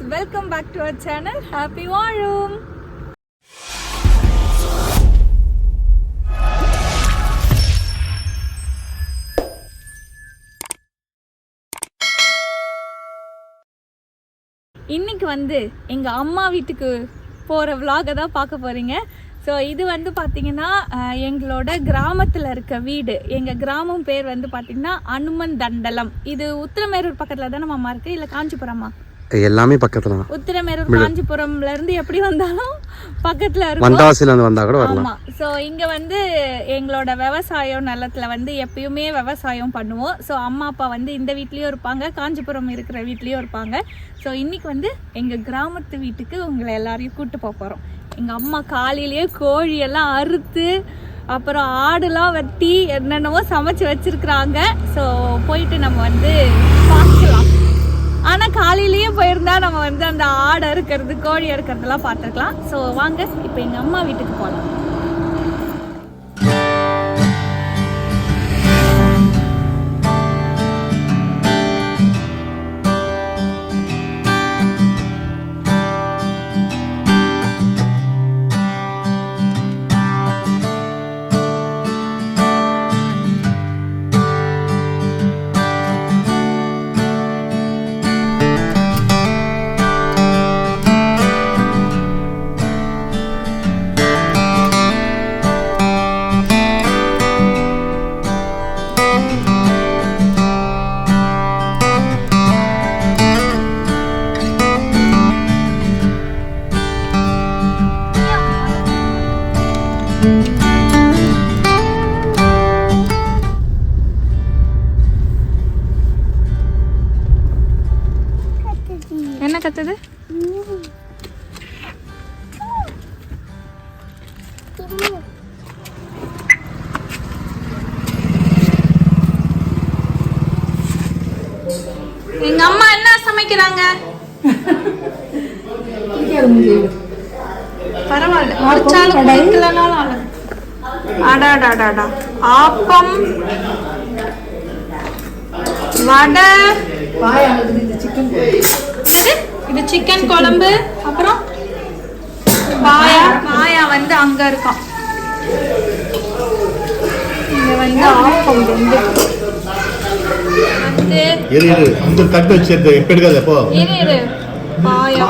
Welcome back to our channel happy வாழும். இன்னைக்கு எங்கள் அம்மா வீட்டுக்கு போகிற விலாகை தான் பார்க்க போகிறீங்க. ஸோ இது பார்த்தீங்கன்னா எங்களோட கிராமத்தில் இருக்க வீடு. எங்கள் கிராமம் பேர் பார்த்தீங்கன்னா அனுமன் தண்டலம். இது உத்திரமேரூர் பக்கத்தில் தானே மாமா இருக்குது, இல்லை காஞ்சிபுரமா? எல்லாமே பக்கத்துல தான். உத்திரமேரூர் காஞ்சிபுரம்ல இருந்து எப்படி வந்தாலும் பக்கத்துல இருக்கும். வந்தாசில இருந்து வந்தா கூட வரலாம். ஆமா. சோ இங்க எங்களோட விவசாயம் நிலத்துல எப்பயுமே விவசாயம் பண்ணுவோம். சோ அம்மா அப்பா இந்த வீட்லயும் இருப்பாங்க, காஞ்சிபுரம் இருக்கிற வீட்லயும் இருப்பாங்க. சோ இன்னைக்கு எங்க கிராமத்து வீட்டுக்கு உங்களை எல்லாரையும் கூட்டு போறோம். எங்க அம்மா காலையிலேயே கோழியெல்லாம் அறுத்து அப்புறம் ஆடுலாம் வெட்டி என்னென்னவோ சமைச்சு வச்சிருக்கிறாங்க. ஸோ போயிட்டு நம்ம பார்க்கலாம். ஆனால் காலையிலேயே போயிருந்தா நம்ம அந்த ஆடு அறுக்கிறது கோழி அறுக்கிறதுலாம் பார்த்துக்கலாம். ஸோ வாங்க இப்போ எங்கள் அம்மா வீட்டுக்கு போகலாம். என்ன கத்துது? எங்க அம்மா என்ன சமைக்கிறாங்க? பரவாயில்ல, அடாடாடாடா, ஆப்பம், வடை, இது சிக்கன் குழம்பு, அப்புறம் பாயா அங்க இருக்கும். இங்க ஆப்பம் அந்த தட்டு வச்சிருக்க இப்ப எடுக்காத போ. பாயா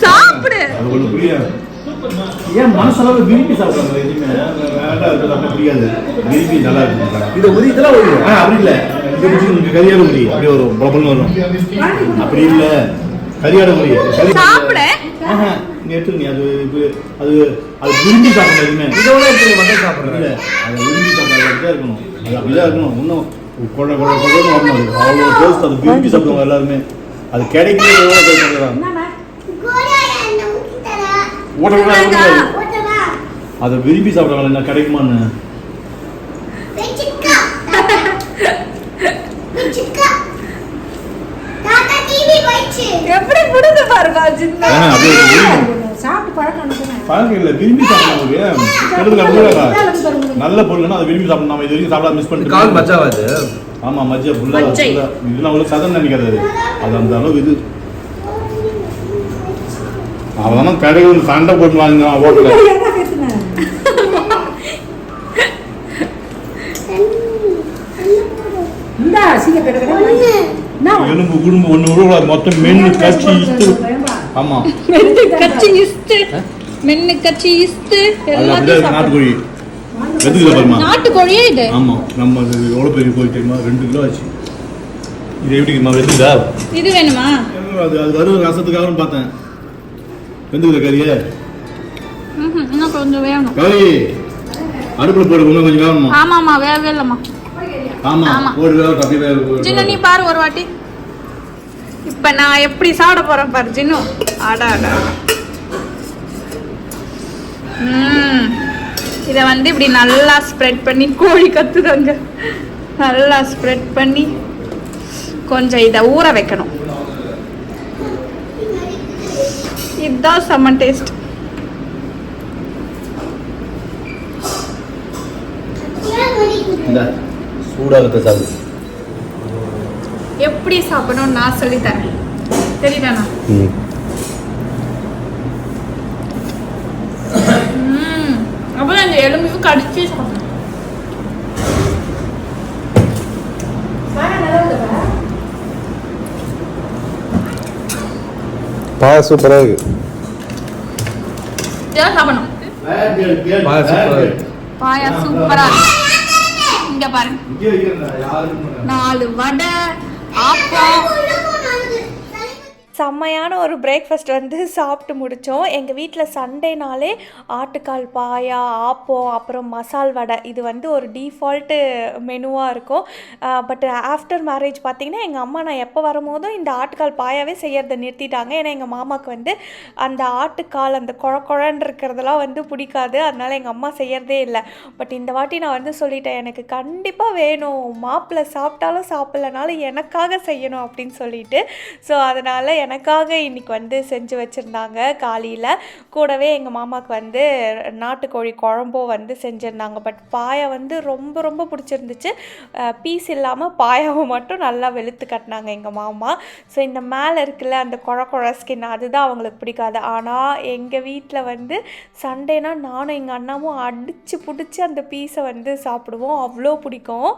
சாப்பிடு. ஏன் மனசளவு விரும்பி சாப்பிடுறாங்க? எதுவுமே புரியாது. விரும்பி நல்லா இருக்கு. இதை உரி இதெல்லாம் அப்படி இல்லை. கரியாட முடி அப்படி ஒரு பலப்பல் வரும். அப்படி இல்லை, கரியாட முடி சாப்பிட நீ எடுத்துக்க. அது அது அது விரும்பி சாப்பிடணும். எதுவுமே இதோட சாப்பிட்றது அதை விரும்பி சாப்பிட்றது இருக்கணும். அது அப்படிதான் இருக்கணும். இன்னும் குழந்தை குழந்தை வரணும். அது அவ்வளோ டேஸ்ட். அது விரும்பி சாப்பிடுவாங்க எல்லாருமே. அது கிடைக்கிறது எவ்வளோ டேஸ்ட். அதை விரும்பி சாப்பிடுவாங்க. என்ன கிடைக்குமான்னு எப்படி புடுது பாருங்க. பழக்கம் இல்லை, விரும்பி சாப்பிடுவாங்க. நல்ல பொருள்னா அதை விரும்பி சாப்பிடணும். நம்ம இது வரைக்கும் சாப்பிட மிஸ் பண்ணிட்டு மஜாவாது. ஆமா, மஜ்ஜா புல்லா இதெல்லாம் அவ்வளோ சதன் நினைக்கிறது. அது அந்த அளவு இது அவதான் கடைகள் சண்டை போட்டு வாங்க ஓட்டல. எலும்பு குடும்பம் ஒண்ணு விடக்கூடாது. மொத்தம் மென்னு கச்சி இஸ்து. ஆமா, கச்சி இஸ்து, மென்னு கச்சி இஸ்து எல்லாத்தையும். நாட்டுக்கோழி எதுக்குல பாருமா? நாட்டுக்கோழியே இது. ஆமா, நம்ம எவ்வளவு பெரிய கோழி தெரியுமா? 2 கிலோ ஆச்சு. இது எப்படிமா வெந்துதா? இது வேணுமா? அது அது வரும் ரசத்துக்காக பார்த்தேன். வெந்துக்குற கறியே இன்னும் கொஞ்சம் வேணும். கறி அடுப்புல போடு, கொஞ்சம் கொஞ்சம் வேணுமா? ஆமாமா, வேவே இல்லம்மா. ஆமா, ஒரு வேளை காபி வேற. ஜின்னு நீ பாரு ஒரு வாட்டி. இப்ப நான் எப்படி சாப்பிட போறேன் பாரு ஜின்னு. அடா அடா. இதை இப்படி நல்லா ஸ்ப்ரெட் பண்ணி, கோழி கத்துதாங்க, நல்லா ஸ்ப்ரெட் பண்ணி கொஞ்சம் இதை ஊற வைக்கணும். இதுதான் செம்ம டேஸ்ட். இந்த சூடாகத்தை சாப்பிடு. எப்படி சாப்பிடணும்னு நான் சொல்லித்தரேன், தெரியுதாண்ணா? அப்புறம் அந்த எலும்புக்கு கடிச்சு சாப்பிடணும். பாயா சூப்பரா இருக்கு. இதான் சாப்பிடணும். பாயா சூப்பரா இருக்கு. இங்க பாருங்க, 4 வடை, ஆப்பம், செம்மையான ஒரு பிரேக்ஃபாஸ்ட் வந்து சாப்பிட்டு முடித்தோம். எங்கள் வீட்டில் சண்டேனாலே ஆட்டுக்கால் பாயா, ஆப்பம், அப்புறம் மசால் வடை, இது வந்து ஒரு டிஃபால்ட்டு மெனுவாக இருக்கும். பட் ஆஃப்டர் மேரேஜ் பார்த்திங்கன்னா எங்கள் அம்மா நான் எப்போ வரும்போதும் இந்த ஆட்டுக்கால் பாயாவே செய்யறதை நிறுத்திட்டாங்க. ஏன்னா எங்கள் மாமாவுக்கு வந்து அந்த ஆட்டுக்கால் அந்த குழன்னு இருக்கிறதெல்லாம் வந்து பிடிக்காது. அதனால் எங்கள் அம்மா செய்யறதே இல்லை. பட் இந்த வாட்டி நான் வந்து சொல்லிட்டேன், எனக்கு கண்டிப்பாக வேணும், மாப்பிள்ளை சாப்பிட்டாலும் சாப்பிட்லனாலும் எனக்காக செய்யணும் அப்படின்னு சொல்லிட்டு. ஸோ அதனால் எனக்காக இன்றைக்கி வந்து செஞ்சு வச்சுருந்தாங்க. காலையில் கூடவே எங்கள் மாமாவுக்கு வந்து நாட்டுக்கோழி குழம்பும் வந்து செஞ்சுருந்தாங்க. பட் பாயா வந்து ரொம்ப ரொம்ப பிடிச்சிருந்துச்சு. பீஸ் இல்லாமல் பாயாவை மட்டும் நல்லா வெளுத்து கட்டினாங்க எங்கள் மாமா. ஸோ இந்த மேலே இருக்குல்ல அந்த குழ ஸ்கின், அதுதான் அவங்களுக்கு பிடிக்காது. ஆனால் எங்கள் வீட்டில் வந்து சண்டேனா நானும் எங்கள் அண்ணாவும் அடித்து பிடிச்சி அந்த பீஸை வந்து சாப்பிடுவோம், அவ்வளோ பிடிக்கும்.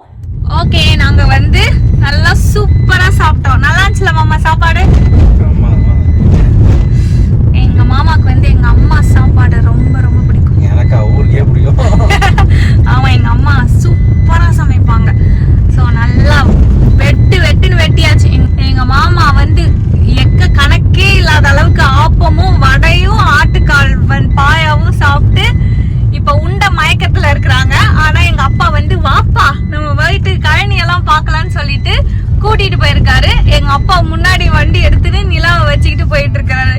ஓகே, நாங்கள் வந்து நல்லா சூப்பராக சாப்பிட்டோம். நல்லா இருந்துச்சுல மாமா சாப்பாடு? எங்கள் மாமாவுக்கு வந்து எங்கள் அம்மா சாப்பாடு ரொம்ப ரொம்ப பிடிக்கும். எனக்கு ஊருக்கே பிடிக்கும். ஆமாம், எங்கள் அம்மா சூப்பராக சமைப்பாங்க. ஸோ நல்லா வெட்டுன்னு வெட்டியாச்சு. எங்கள் மாமா வந்து கணக்கே இல்லாத அளவுக்கு ஆப்பமும் வடையும் ஆட்டுக்கால் பாயாவும் சாப்பிட்டு இப்போ உண்ட மயக்கத்தில் இருக்கிறாங்க. ஆனால் எங்கள் அப்பா வந்து வாப்பா நம்ம வீட்டு கழனி எல்லாம் பார்க்கலான்னு சொல்லிட்டு கூட்டிட்டு போயிருக்காரு. எங்க அப்பா முன்னாடி வண்டி எடுத்துட்டு நிலாவை வச்சுக்கிட்டு போயிட்டு இருக்காரு.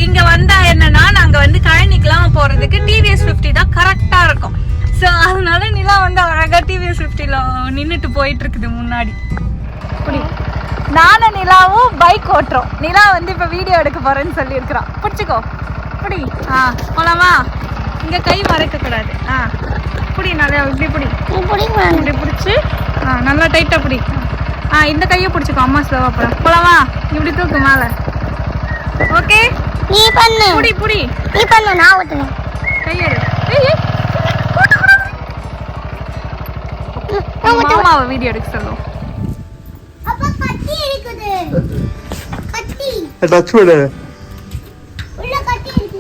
இங்க வந்தா என்னன்னா, நாங்க வந்து கழனிக்கெல்லாம் போறதுக்கு டிவிஎஸ் 50 தான் கரெக்டா இருக்கும். ஸோ அதனால நிலா வந்து அழகா டிவிஎஸ் 50ல நின்றுட்டு போயிட்டு இருக்குது முன்னாடி. நானும் நிலாவும் பைக் ஓட்டுறோம். நிலா வந்து இப்ப வீடியோ எடுக்க போறேன்னு சொல்லி இருக்கிறான். பிடிச்சிக்கோ, பிடி. போலாமா? இங்க கை மறைக்க கூடாது. பிடி, நல்லா இப்படி பிடி, இப்படி பிடிச்சி நல்லா டைட்டா பிடி. இந்த கையை பிடிச்சிக்கோ, அம்மா ஸ்லோவா போலாம். போலாமா? இப்படி தூக்கு மேல. ஓகே, நீ பண்ணு. புடி புடி, நீ பண்ணு, நான் ஓட்டுறேன். கையெடு. மாமாவை வீடியோ எடுக்க சொல்லுவோம். அப்பா கட்டி இருக்குது. கட்டி டச் பண்ணு. உள்ள கட்டி இருக்கு.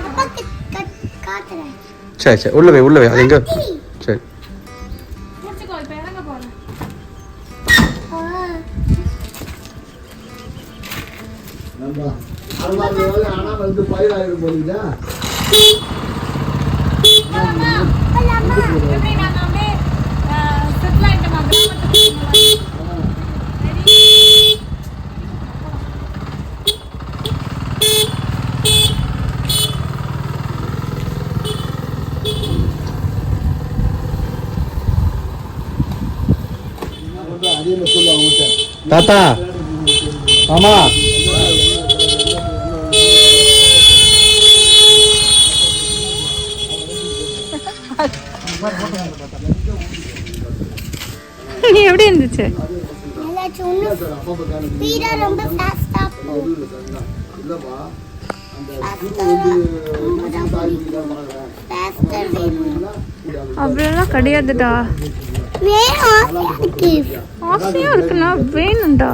அப்பா காட்டுறேன். சரி உள்ள வை. அது எங்க? சரி முடிச்சுக்கோ. இப்போ இறங்க போறேன். ஆனா வந்து பயிர் ஆயிடும் போலீங்களா? எப்படி நாங்க அப்படியே செட்டில் ஆயிட்டோமா கிராமத்துக்கு? தாத்தா மாமா நீ எப்படி இருந்துச்சு? அப்படியெல்லாம் கிடையாதுடா. ஆசையா இருக்குண்ணா, வேணும்டா.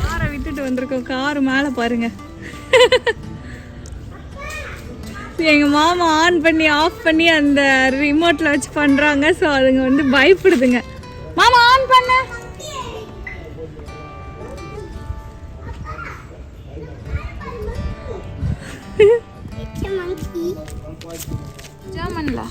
காரை விட்டுட்டு வந்திருக்கோம். காரு மேல பாருங்க. எங்க மாமா ஆன் பண்ணி ஆஃப் பண்ணி அந்த ரிமோட்ல வச்சு பண்றாங்க. ஸோ அதுங்க வந்து பயப்படுதுங்க. மாமா ஆன் பண்ண. ஜெர்மன்ல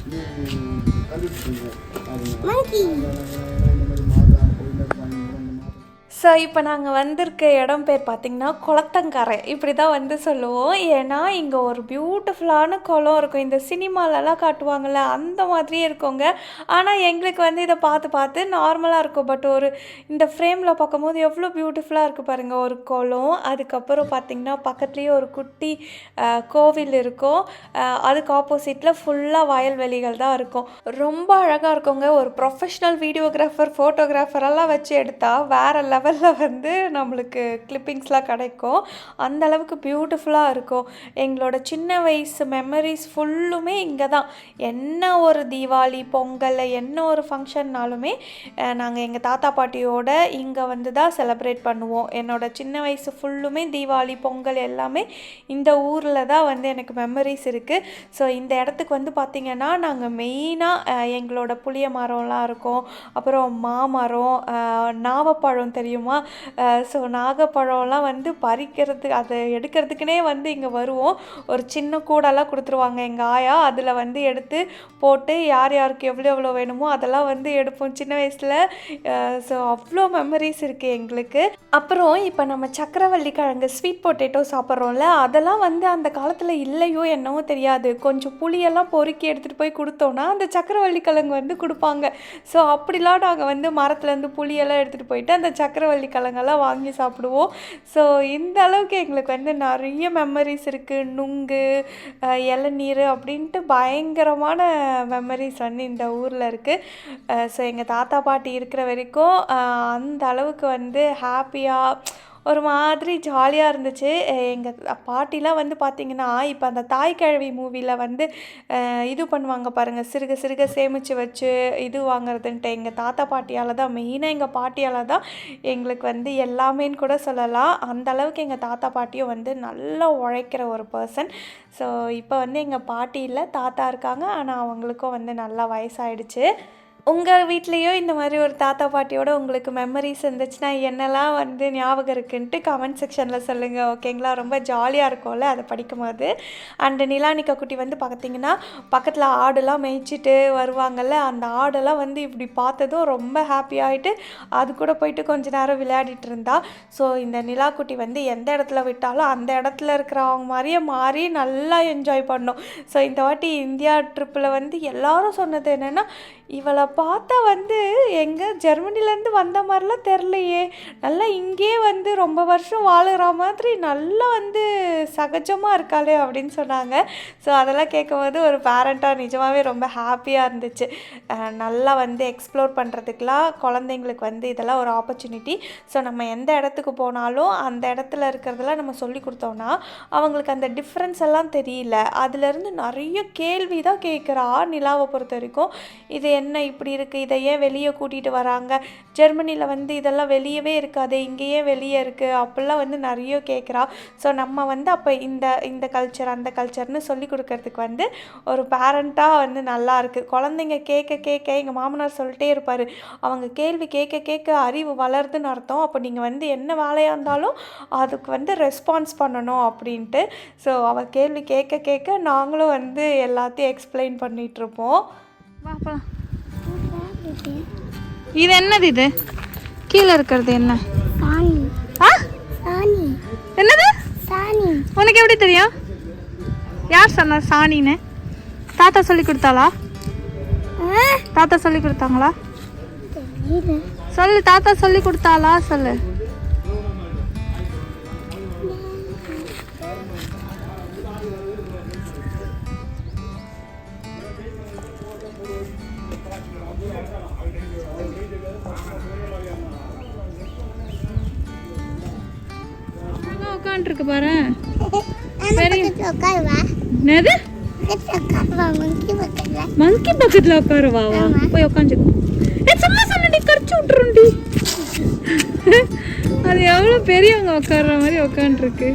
ஸோ இப்போ நாங்கள் வந்திருக்க இடம் பேர் பார்த்திங்கன்னா குளத்தங்கரை இப்படி தான் வந்து சொல்லுவோம். ஏன்னா இங்கே ஒரு பியூட்டிஃபுல்லான குளம் இருக்கும். இந்த சினிமாலெல்லாம் காட்டுவாங்கள்ல அந்த மாதிரியே இருக்குங்க. ஆனால் எங்களுக்கு வந்து இதை பார்த்து நார்மலாக இருக்கும். பட் ஒரு இந்த ஃப்ரேமில் பார்க்கும்போது எவ்வளோ பியூட்டிஃபுல்லாக இருக்குது பாருங்கள். ஒரு குளம், அதுக்கப்புறம் பார்த்திங்கன்னா பக்கத்துலேயே ஒரு குட்டி கோவில் இருக்கும். அதுக்கு ஆப்போசிட்டில் ஃபுல்லாக வயல்வெளிகள் தான் இருக்கும். ரொம்ப அழகாக இருக்குங்க. ஒரு ப்ரொஃபஷ்னல் வீடியோகிராஃபர் ஃபோட்டோகிராஃபரெல்லாம் வச்சு எடுத்தால் வேறு லெவலில் வந்து நம்மளுக்கு கிளிப்பிங்ஸ்லாம் கிடைக்கும். அந்த அளவுக்கு பியூட்டிஃபுல்லாக இருக்கும். எங்களோட சின்ன வயசு மெமரிஸ் ஃபுல்லுமே இங்கே தான். என்ன ஒரு தீபாவளி, பொங்கல், என்ன ஒரு ஃபங்க்ஷன்னாலுமே நாங்கள் எங்கள் தாத்தா பாட்டியோட இங்கே வந்து தான் செலிப்ரேட் பண்ணுவோம். என்னோட சின்ன வயசு ஃபுல்லுமே தீபாவளி, பொங்கல் எல்லாமே இந்த ஊரில் தான் வந்து எனக்கு மெமரிஸ் இருக்குது. ஸோ இந்த இடத்துக்கு வந்து பார்த்திங்கன்னா நாங்கள் மெயினாக எங்களோட புளிய மரம்லாம் இருக்கும். அப்புறம் மாமரம், நாவப்பழம் தெரியுமா? ஸோ நாகப்பழம்லாம் வந்து பறிக்கிறது, அதை எடுக்கிறதுக்குனே வந்து இங்கே வருவோம். ஒரு சின்ன கூடெல்லாம் கொடுத்துருவாங்க எங்கள் ஆயா. அதில் வந்து எடுத்து போட்டு யார் யாருக்கு எவ்வளோ வேணுமோ அதெல்லாம் வந்து எடுப்போம் சின்ன வயசில். ஸோ அவ்வளோ மெமரிஸ் இருக்குது எங்களுக்கு. அப்புறம் இப்போ நம்ம சக்கரவள்ளி கிழங்கு ஸ்வீட் பொட்டேட்டோ சாப்பிட்றோம்ல, அதெல்லாம் வந்து அந்த காலத்தில் இல்லையோ என்னவோ தெரியாது. கொஞ்சம் புளியெல்லாம் பொறுக்கி எடுத்துகிட்டு போய் கொடுத்தோன்னா அந்த சக்கரவள்ளி கிழங்கு வந்து கொடுப்பாங்க. ஸோ அப்படிலாம் நாங்கள் வந்து மரத்துலேருந்து புளியெல்லாம் எடுத்துகிட்டு போயிட்டு அந்த சக்கரவள்ளி கிழங்கெல்லாம் வாங்கி சாப்பிடுவோம். ஸோ இந்த அளவுக்கு எங்களுக்கு வந்து நிறைய மெமரிஸ் இருக்குது. நுங்கு, இளநீர் அப்படின்ட்டு பயங்கரமான மெமரிஸ் வந்து இந்த ஊரில் இருக்குது. ஸோ எங்கள் தாத்தா பாட்டி இருக்கிற வரைக்கும் அந்த அளவுக்கு வந்து ஹாப்பியாக ஒரு மாதிரி ஜாலியாக இருந்துச்சு. எங்கள் பாட்டிலாம் வந்து பார்த்திங்கன்னா இப்போ அந்த தாய்க்கிழவி மூவியில் வந்து இது பண்ணுவாங்க பாருங்கள், சிறுக சிறுக சேமித்து வச்சு இது வாங்குறதுன்ட்டு. எங்கள் தாத்தா பாட்டியால் தான், மெயினாக எங்கள் பாட்டியால் தான் எங்களுக்கு வந்து எல்லாமேன்னு கூட சொல்லலாம். அந்த அளவுக்கு எங்கள் தாத்தா பாட்டியும் வந்து நல்லா உழைக்கிற ஒரு பர்சன். ஸோ இப்போ வந்து எங்கள் பாட்டி இல்லை, தாத்தா இருக்காங்க. ஆனால் அவங்களுக்கும் வந்து நல்லா வயசாகிடுச்சு. உங்கள் வீட்லேயோ இந்த மாதிரி ஒரு தாத்தா பாட்டியோட உங்களுக்கு மெமரிஸ் இருந்துச்சுன்னா என்னெல்லாம் வந்து ஞாபகம் இருக்குன்ட்டு கமெண்ட் செக்ஷனில் சொல்லுங்கள், ஓகேங்களா? ரொம்ப ஜாலியாக இருக்கும்ல அதை படிக்கும்போது. அண்டு நிலானிக்கா குட்டி வந்து பார்த்திங்கன்னா பக்கத்தில் ஆடெல்லாம் மேய்ச்சிட்டு வருவாங்கள்ல, அந்த ஆடெல்லாம் வந்து இப்படி பார்த்ததும் ரொம்ப ஹாப்பி ஆகிட்டு அது கூட போயிட்டு கொஞ்ச நேரம் விளையாடிட்டு இருந்தா. ஸோ இந்த நிலா குட்டி வந்து எந்த இடத்துல விட்டாலும் அந்த இடத்துல இருக்கிறவங்க மாதிரியே மாறி நல்லா என்ஜாய் பண்ணோம். ஸோ இந்த வாட்டி இந்தியா ட்ரிப்பில் வந்து எல்லோரும் சொன்னது என்னென்னா, இவளை பார்த்தா வந்து எங்கே ஜெர்மனிலேருந்து வந்த மாதிரிலாம் தெரிலையே, நல்லா இங்கேயே வந்து ரொம்ப வருஷம் வாழுற மாதிரி நல்லா வந்து சகஜமாக இருக்காளே அப்படின்னு சொன்னாங்க. ஸோ அதெல்லாம் கேட்கும்போது ஒரு பேரண்ட்டாக நிஜமாகவே ரொம்ப ஹாப்பியாக இருந்துச்சு. நல்லா வந்து எக்ஸ்ப்ளோர் பண்ணுறதுக்கெலாம் குழந்தைங்களுக்கு வந்து இதெல்லாம் ஒரு ஆப்பர்ச்சுனிட்டி. ஸோ நம்ம எந்த இடத்துக்கு போனாலும் அந்த இடத்துல இருக்கிறதெல்லாம் நம்ம சொல்லி கொடுத்தோன்னா அவங்களுக்கு அந்த டிஃப்ரென்ஸ் எல்லாம் தெரியல. அதுலேருந்து நிறைய கேள்வி தான் கேட்குறா நிலாவை பொறுத்த வரைக்கும். இது என்ன இப்படி இருக்குது, இதை ஏன் வெளியே கூட்டிகிட்டு வராங்க, ஜெர்மனியில் வந்து இதெல்லாம் வெளியவே இருக்காது, இங்கேயே வெளியே இருக்குது அப்படிலாம் வந்து நிறைய கேட்குறா. ஸோ நம்ம வந்து அப்போ இந்த கல்ச்சர் அந்த கல்ச்சர்னு சொல்லி கொடுக்கறதுக்கு வந்து ஒரு பேரண்ட்டாக வந்து நல்லா இருக்குது. குழந்தைங்க கேட்க எங்கள் மாமனார் சொல்லிட்டே இருப்பார், அவங்க கேள்வி கேட்க அறிவு வளருதுன்னு அர்த்தம். அப்போ நீங்கள் வந்து என்ன வேலையாக இருந்தாலும் அதுக்கு வந்து ரெஸ்பான்ஸ் பண்ணணும் அப்படின்ட்டு. ஸோ அவள் கேள்வி கேட்க நாங்களும் வந்து எல்லாத்தையும் எக்ஸ்பிளைன் பண்ணிகிட்ருப்போம். வாப்பலாம். இது என்னது? இது கீழே இருக்கிறது என்ன? என்னது? உனக்கு எப்படி தெரியும்? யார் சொன்னா சாணின்னு? தாத்தா சொல்லி கொடுத்தாளா? தாத்தா சொல்லி கொடுத்தாங்களா? சொல்லு, தாத்தா சொல்லி கொடுத்தாளா சொல்லு. உட்காந்துருக்கு பாரு. மங்கி பக்கத்துல உட்காருவா? போய் உட்காந்துக்கோ. சும்மா சொன்னடி, கடிச்சு விட்டுருண்டி. அது எவ்வளவு பெரியவங்க உட்கார்ற மாதிரி உட்காந்துருக்கு.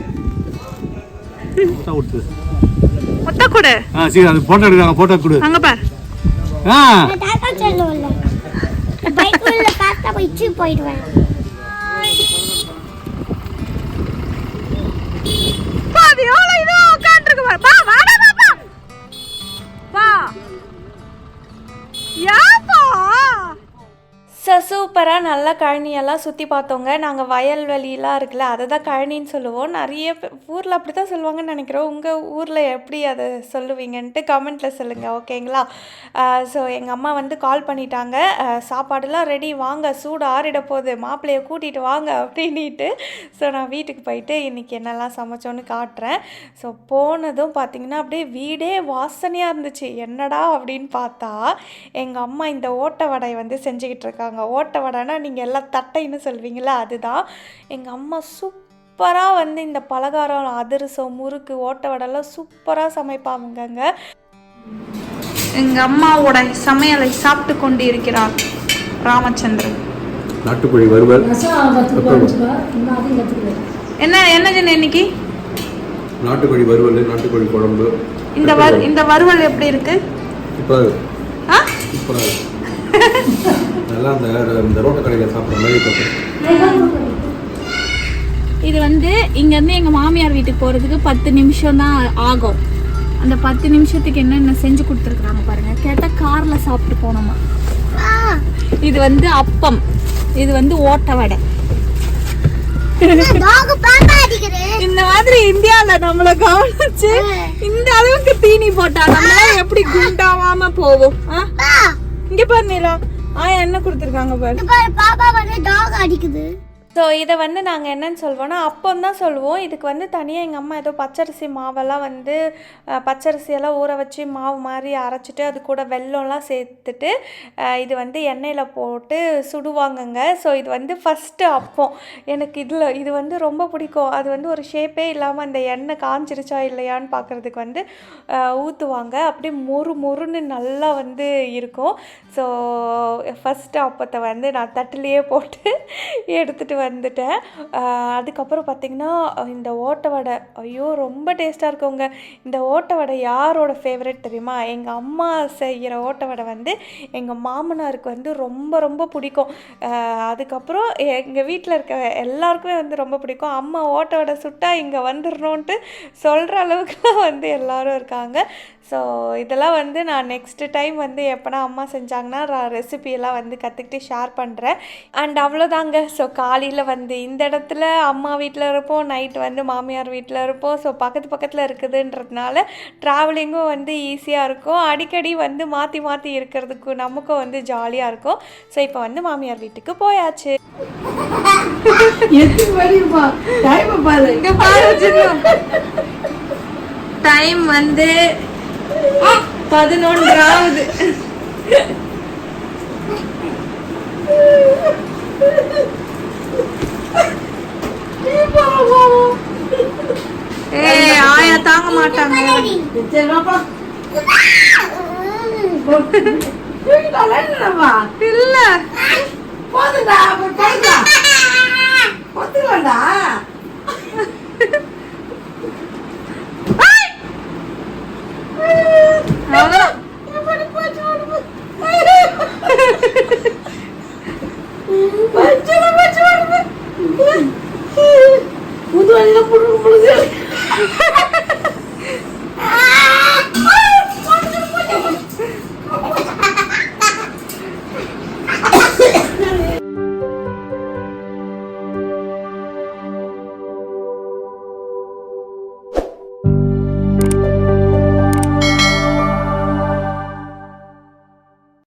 ஒத்த கொடு. சரி, அது போட்டோ எடுக்கறாங்க, போட்டோ கொடு. அங்க பாரு. தாத்தா சொல்லுவல பைக்குள்ள தாத்தா போயிச்சு போய்டுவேன். பாதி எவ்வளோ இதுவா உட்காந்துருக்கு பாரு. வா வாடா பாப்பா. வா. யாப்பா. சசு சூப்பராக நல்லா கழனியெல்லாம் சுற்றி பார்த்தோங்க. நாங்கள் வயல்வெளியெலாம் இருக்குல்ல அதை தான் கழனின்னு சொல்லுவோம். நிறைய ஊரில் அப்படி தான் சொல்லுவாங்கன்னு நினைக்கிறோம். உங்கள் ஊரில் எப்படி அதை சொல்லுவீங்கன்ட்டு கமெண்ட்டில் சொல்லுங்கள், ஓகேங்களா? ஸோ எங்கள் அம்மா வந்து கால் பண்ணிட்டாங்க, சாப்பாடுலாம் ரெடி, வாங்க சூடு ஆறிட போகுது, மாப்பிள்ளையை கூட்டிகிட்டு வாங்க அப்படின்ட்டு. ஸோ நான் வீட்டுக்கு போயிட்டு இன்றைக்கி என்னெல்லாம் சமைச்சோன்னு காட்டுறேன். ஸோ போனதும் பார்த்திங்கன்னா அப்படியே வீடே வாசனையாக இருந்துச்சு. என்னடா அப்படின்னு பார்த்தா எங்கள் அம்மா இந்த ஓட்டை வடை வந்து செஞ்சுக்கிட்டு இருக்காங்க. ஓட்டை வடைனா நீங்கள் எல்லாம் தட்டைன்னு சொல்வீங்களா, அதுதான். எங்கள் அம்மா சூப்பராக வந்து இந்த பலகாரம், அதிரசம், முறுக்கு, ஓட்டை வடைலாம் சூப்பராக சமைப்பாங்கங்க. எங்கள் அம்மாவோட சமையலை சாப்பிட்டு கொண்டு இருக்கிறார் ராமச்சந்திரன். நாட்டுக்கோழி வறுவல். என்ன சொன்ன இன்னைக்கு? நாட்டுக்கோழி வறுவல், நாட்டுக்கோழி குழம்பு. இந்த வறுவல் எப்படி இருக்கு? சூப்பராக நல்லா அந்த ரோட்டை கடையில் சாப்பிட்ற மாதிரி. இது வந்து இங்கேருந்து எங்கள் மாமியார் வீட்டுக்கு போகிறதுக்கு 10 நிமிஷம் தான் ஆகும். அந்த 10 நிமிஷத்துக்கு என்னென்ன செஞ்சு கொடுத்துருக்குறாங்க பாருங்கள். கேட்டால் காரில் சாப்பிட்டு போனோமா. இது வந்து அப்பம், இது வந்து ஓட்டை வடை. இந்த மாதிரி இந்தியாவில் நம்மளை கவனிச்சு இந்த அளவுக்கு தீனி போட்டா நம்மள எப்படி குண்டாவாம போவோம். இங்க பாரு நீலா, என்ன கொடுத்துருக்காங்க பாரு. பாப்பா வந்து டாக் அடிக்குது. ஸோ இதை வந்து நாங்கள் என்னன்னு சொல்வோன்னா அப்பம் தான் சொல்லுவோம். இதுக்கு வந்து தனியாக எங்கள் அம்மா ஏதோ பச்சரிசி மாவெல்லாம் வந்து பச்சரிசியெல்லாம் ஊற வச்சு மாவு மாதிரி அரைச்சிட்டு அது கூட வெல்லம்லாம் சேர்த்துட்டு இது வந்து எண்ணெயில் போட்டு சுடுவாங்கங்க. ஸோ இது வந்து ஃபஸ்ட்டு அப்பம். எனக்கு இது வந்து ரொம்ப பிடிக்கும். அது வந்து ஒரு ஷேப்பே இல்லாமல் அந்த எண்ணெய் காஞ்சிருச்சா இல்லையான்னு பார்க்குறதுக்கு வந்து ஊற்றுவாங்க. அப்படியே மொறுன்னு நல்லா வந்து இருக்கும். ஸோ ஃபஸ்ட்டு அப்பத்தை வந்து நான் தட்டிலேயே போட்டு எடுத்துகிட்டு வந்துட்டேன். அதுக்கப்புறம் பார்த்திங்கன்னா இந்த ஓட்டை வடை, ஐயோ ரொம்ப டேஸ்ட்டாக இருக்குங்க. இந்த ஓட்டை வடை யாரோட ஃபேவரட் தெரியுமா? எங்கள் அம்மா செய்கிற ஓட்டை வடை வந்து எங்கள் மாமனாருக்கு வந்து ரொம்ப பிடிக்கும். அதுக்கப்புறம் எங்கள் வீட்டில் இருக்க எல்லாருக்குமே வந்து ரொம்ப பிடிக்கும். அம்மா ஓட்டை வடை சுட்டா இங்கே வந்துடணுன்ட்டு சொல்கிற அளவுக்குலாம் வந்து எல்லோரும் இருக்காங்க. ஸோ இதெல்லாம் வந்து நான் நெக்ஸ்ட்டு டைம் வந்து எப்போனா அம்மா செஞ்சாங்கன்னா ரெசிபியெல்லாம் வந்து கற்றுக்கிட்டு ஷேர் பண்ணுறேன். அண்ட் அவ்வளோதாங்க. ஸோ காலையில் வந்து இந்த இடத்துல அம்மா வீட்டில் இருப்போம், நைட்டு வந்து மாமியார் வீட்டில் இருப்போம். ஸோ பக்கத்தில் இருக்குதுன்றதுனால ட்ராவலிங்கும் வந்து ஈஸியாக இருக்கும். அடிக்கடி வந்து மாற்றி இருக்கிறதுக்கு நமக்கும் வந்து ஜாலியாக இருக்கும். ஸோ இப்போ வந்து மாமியார் வீட்டுக்கு போயாச்சு. டைம் வந்து 11 ஆகுது. ஆயா தாங்க மாட்டாங்க. இல்ல போதுடா புது வழியில